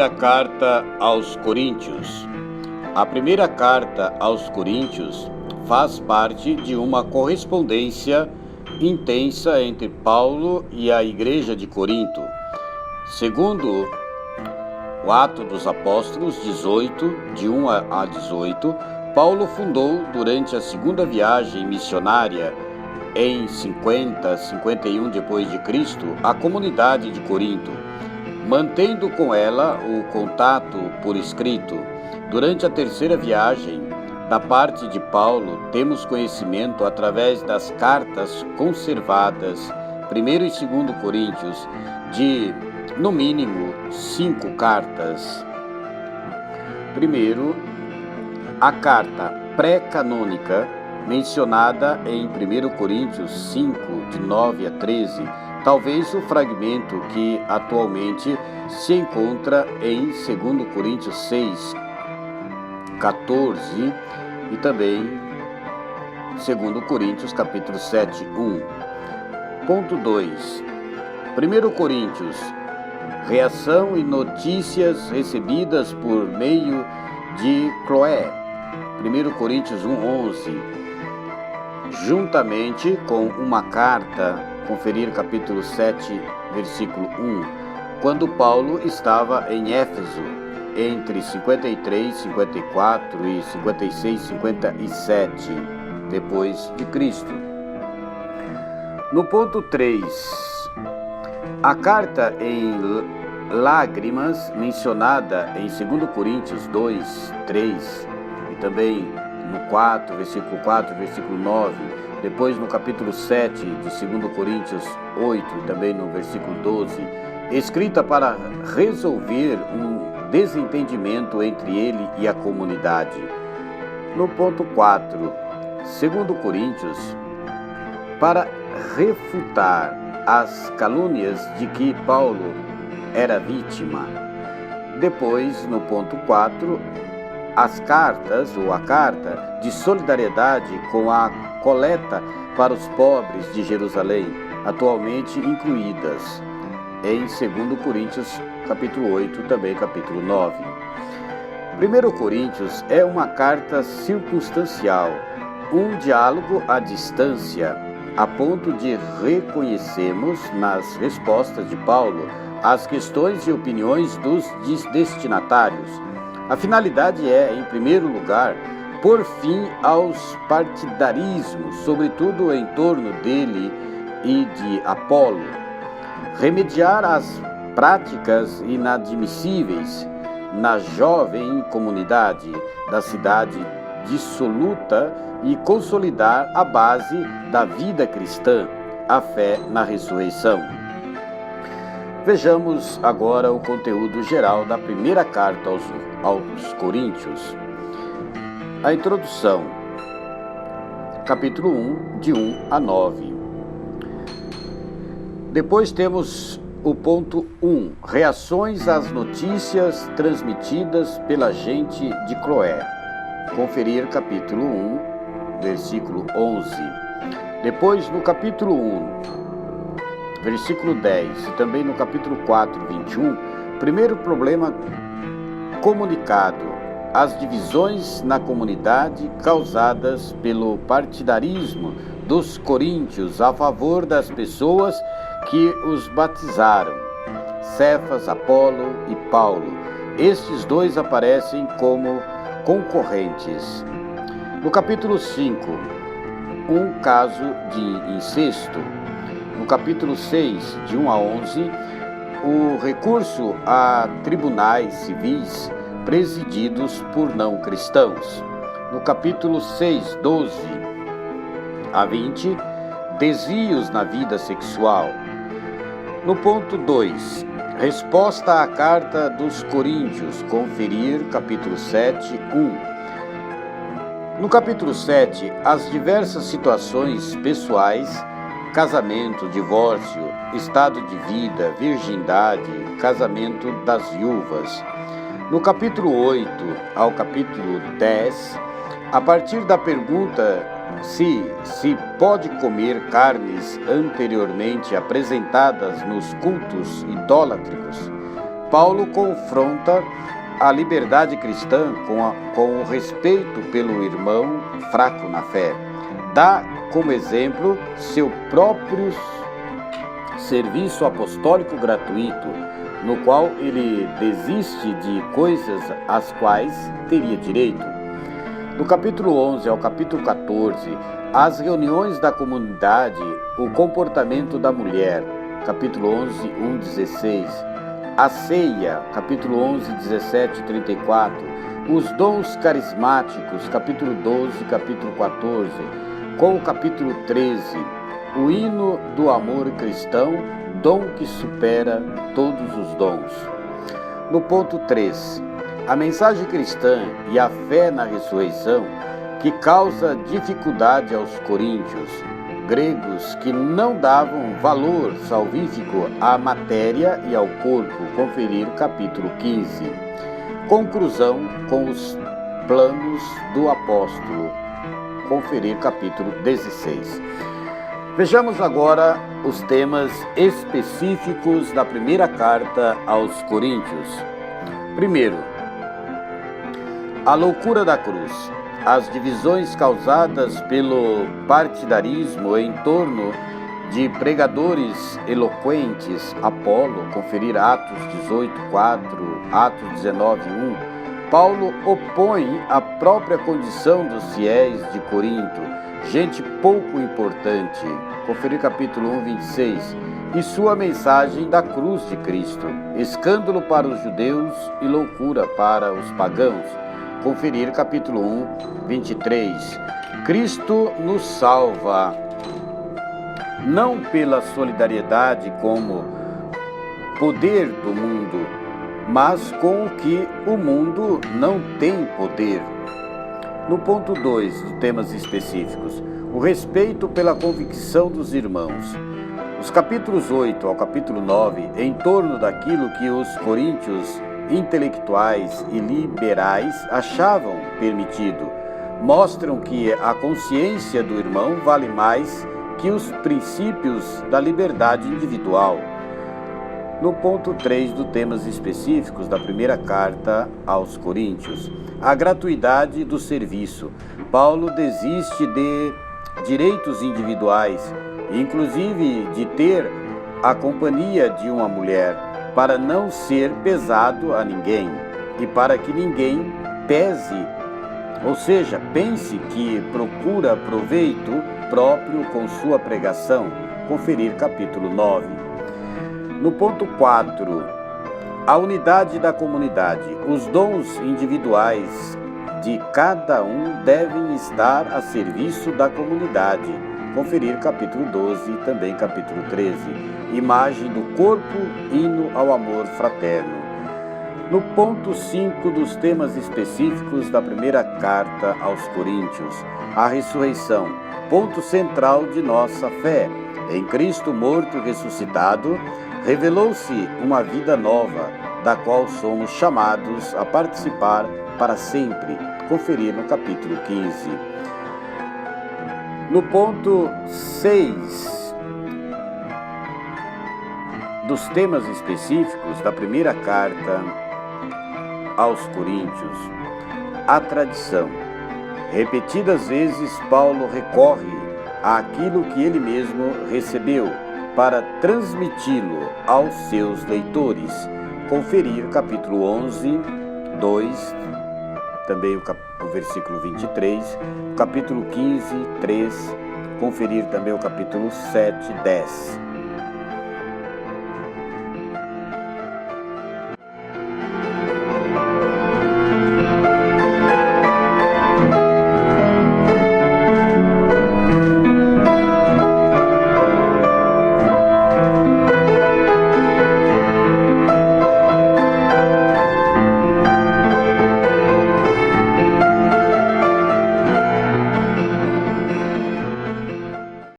Primeira carta aos Coríntios. A primeira carta aos Coríntios faz parte de uma correspondência intensa entre Paulo e a igreja de Corinto. Segundo o Atos dos Apóstolos 18, de 1 a 18, Paulo fundou durante a segunda viagem missionária em 51 depois de Cristo, a comunidade de Corinto, mantendo com ela o contato por escrito. Durante a terceira viagem, da parte de Paulo, temos conhecimento através das cartas conservadas, 1 e 2 Coríntios, de, no mínimo, 5 cartas. Primeiro, a carta pré-canônica, mencionada em 1 Coríntios 5, de 9 a 13, talvez o fragmento que atualmente se encontra em 2 Coríntios 6, 14 e também 2 Coríntios capítulo 7, 1. Ponto 2. 1 Coríntios, reação e notícias recebidas por meio de Cloé. 1 Coríntios 1, 11. Juntamente com uma carta, conferir capítulo 7, versículo 1, quando Paulo estava em Éfeso, entre 53, 54 e 56, 57, depois de Cristo. No ponto 3, a carta em lágrimas, mencionada em 2 Coríntios 2, 3, e também no 4, versículo 4, versículo 9, depois no capítulo 7 de 2 Coríntios 8, e também no versículo 12, escrita para resolver um desentendimento entre ele e a comunidade. No ponto 4, 2 Coríntios, para refutar as calúnias de que Paulo era vítima. Depois, no ponto 4, as cartas, ou a carta de solidariedade com a coleta para os pobres de Jerusalém, atualmente incluídas em 2 Coríntios capítulo 8, também capítulo 9. 1 Coríntios é uma carta circunstancial, um diálogo à distância, a ponto de reconhecermos nas respostas de Paulo as questões e opiniões dos destinatários. A finalidade é, em primeiro lugar, pôr fim aos partidarismos, sobretudo em torno dele e de Apolo, remediar as práticas inadmissíveis na jovem comunidade da cidade dissoluta e consolidar a base da vida cristã, a fé na ressurreição. Vejamos agora o conteúdo geral da primeira carta aos Coríntios. A introdução, capítulo 1, de 1 a 9. Depois temos o ponto 1, reações às notícias transmitidas pela gente de Cloé. Conferir capítulo 1, versículo 11. Depois, no capítulo 1, versículo 10, e também no capítulo 4, 21, primeiro problema comunicado, as divisões na comunidade causadas pelo partidarismo dos coríntios a favor das pessoas que os batizaram, Cefas, Apolo e Paulo. Estes dois aparecem como concorrentes. No capítulo 5, um caso de incesto. No capítulo 6, de 1 a 11, o recurso a tribunais civis presididos por não cristãos. No capítulo 6, 12 a 20, desvios na vida sexual. No ponto 2, resposta à carta dos Coríntios, conferir capítulo 7, 1. No capítulo 7, as diversas situações pessoais, casamento, divórcio, estado de vida, virgindade, casamento das viúvas. No capítulo 8 ao capítulo 10, a partir da pergunta se pode comer carnes anteriormente apresentadas nos cultos idólatricos, Paulo confronta a liberdade cristã com o respeito pelo irmão fraco na fé. Dá como exemplo seu próprio serviço apostólico gratuito, no qual ele desiste de coisas às quais teria direito. No capítulo 11 ao capítulo 14, as reuniões da comunidade, o comportamento da mulher, capítulo 11, 1-16, a ceia, capítulo 11, 17 e 34, os dons carismáticos, capítulo 12, capítulo 14, com o capítulo 13, o hino do amor cristão, dom que supera todos os dons. No ponto 3, a mensagem cristã e a fé na ressurreição que causa dificuldade aos coríntios, gregos que não davam valor salvífico à matéria e ao corpo, conferir capítulo 15. Conclusão com os planos do apóstolo, conferir capítulo 16. Vejamos agora os temas específicos da primeira carta aos Coríntios. Primeiro, a loucura da cruz. As divisões causadas pelo partidarismo em torno de pregadores eloquentes, Apolo, conferir Atos 18:4, Atos 19:1. Paulo opõe a própria condição dos fiéis de Corinto, gente pouco importante, conferir capítulo 1:26, e sua mensagem da cruz de Cristo, escândalo para os judeus e loucura para os pagãos, conferir capítulo 1:23. Cristo nos salva, não pela solidariedade como poder do mundo, mas com o que o mundo não tem poder. No ponto 2, de temas específicos, o respeito pela convicção dos irmãos. Os capítulos 8 ao capítulo 9, em torno daquilo que os coríntios intelectuais e liberais achavam permitido, mostram que a consciência do irmão vale mais que os princípios da liberdade individual. No ponto 3 dos temas específicos da primeira carta aos Coríntios, a gratuidade do serviço. Paulo desiste de direitos individuais, inclusive de ter a companhia de uma mulher, para não ser pesado a ninguém e para que ninguém pese, ou seja, pense que procura proveito próprio com sua pregação, conferir capítulo 9. No ponto 4, a unidade da comunidade. Os dons individuais de cada um devem estar a serviço da comunidade, conferir capítulo 12 e também capítulo 13. Imagem do corpo, hino ao amor fraterno. No ponto 5 dos temas específicos da primeira carta aos Coríntios, a ressurreição, ponto central de nossa fé. Em Cristo morto e ressuscitado, revelou-se uma vida nova, da qual somos chamados a participar para sempre, conferir no capítulo 15. No ponto 6 dos temas específicos da primeira carta aos Coríntios, a tradição. Repetidas vezes, Paulo recorre àquilo que ele mesmo recebeu para transmiti-lo aos seus leitores. Conferir capítulo 11, 2, também o versículo 23, capítulo 15, 3, conferir também o capítulo 7, 10.